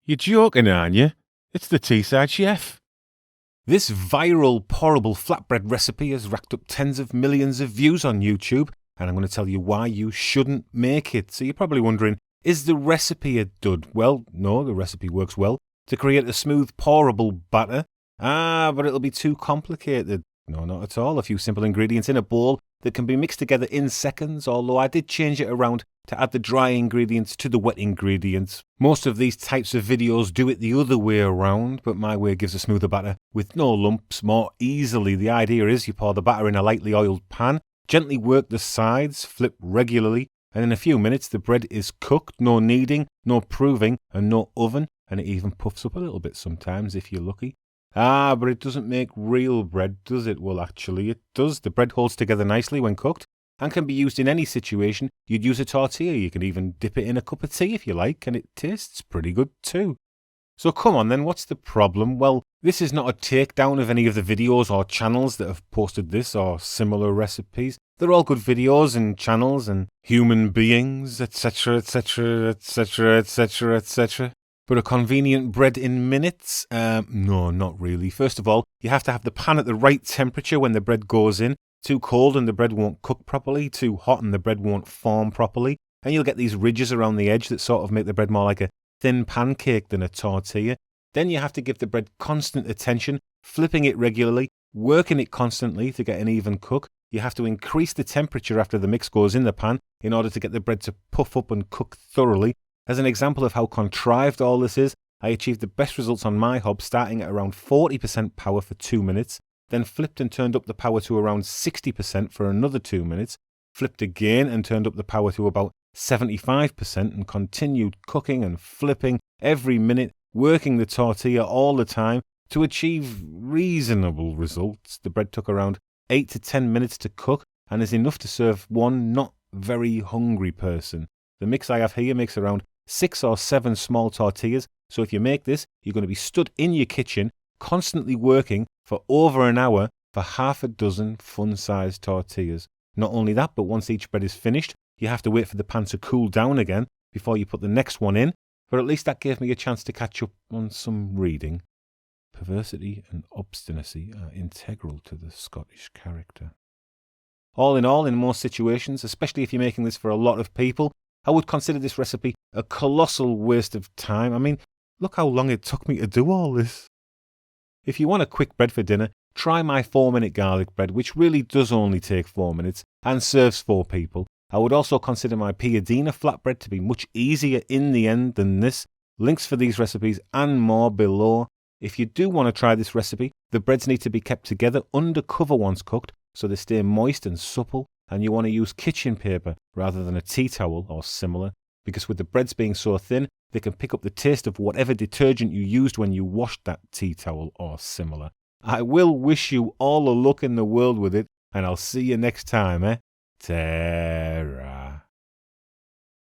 You're joking, aren't you? It's the Teesside Chef. This viral pourable flatbread recipe has racked up tens of millions of views on YouTube, and I'm going to tell you why you shouldn't make it. So you're probably wondering, is the recipe a dud? Well, no, the recipe works well to create a smooth pourable batter. But it'll be too complicated. No, not at all. A few simple ingredients in a bowl that can be mixed together in seconds, although I did change it around to add the dry ingredients to the wet ingredients. Most of these types of videos do it the other way around, but my way gives a smoother batter with no lumps more easily. The idea is you pour the batter in a lightly oiled pan, gently work the sides, flip regularly, and in a few minutes the bread is cooked. No kneading, no proving, and no oven, and it even puffs up a little bit sometimes if you're lucky. But it doesn't make real bread, does it? Well, actually, it does. The bread holds together nicely when cooked and can be used in any situation. You'd use a tortilla. You can even dip it in a cup of tea if you like, and it tastes pretty good too. So come on then, what's the problem? Well, this is not a takedown of any of the videos or channels that have posted this or similar recipes. They're all good videos and channels and human beings, etc., etc., etc., etc., etc. But a convenient bread in minutes? No, not really. First of all, you have to have the pan at the right temperature when the bread goes in. Too cold and the bread won't cook properly. Too hot and the bread won't form properly. And you'll get these ridges around the edge that sort of make the bread more like a thin pancake than a tortilla. Then you have to give the bread constant attention, flipping it regularly, working it constantly to get an even cook. You have to increase the temperature after the mix goes in the pan in order to get the bread to puff up and cook thoroughly. As an example of how contrived all this is, I achieved the best results on my hob starting at around 40% power for 2 minutes, then flipped and turned up the power to around 60% for another 2 minutes, flipped again and turned up the power to about 75% and continued cooking and flipping every minute, working the tortilla all the time to achieve reasonable results. The bread took around 8 to 10 minutes to cook and is enough to serve one not very hungry person. The mix I have here makes around 6 or 7 small tortillas, so if you make this, you're going to be stood in your kitchen, constantly working for over an hour for half a dozen fun-sized tortillas. Not only that, but once each bread is finished, you have to wait for the pan to cool down again before you put the next one in, but at least that gave me a chance to catch up on some reading. Perversity and obstinacy are integral to the Scottish character. All, in most situations, especially if you're making this for a lot of people, I would consider this recipe a colossal waste of time. I mean, look how long it took me to do all this. If you want a quick bread for dinner, try my 4-minute garlic bread, which really does only take 4 minutes and serves 4 people. I would also consider my Piadina flatbread to be much easier in the end than this. Links for these recipes and more below. If you do want to try this recipe, the breads need to be kept together under cover once cooked so they stay moist and supple. And you want to use kitchen paper rather than a tea towel or similar, because with the breads being so thin, they can pick up the taste of whatever detergent you used when you washed that tea towel or similar. I will wish you all the luck in the world with it, and I'll see you next time, Tara.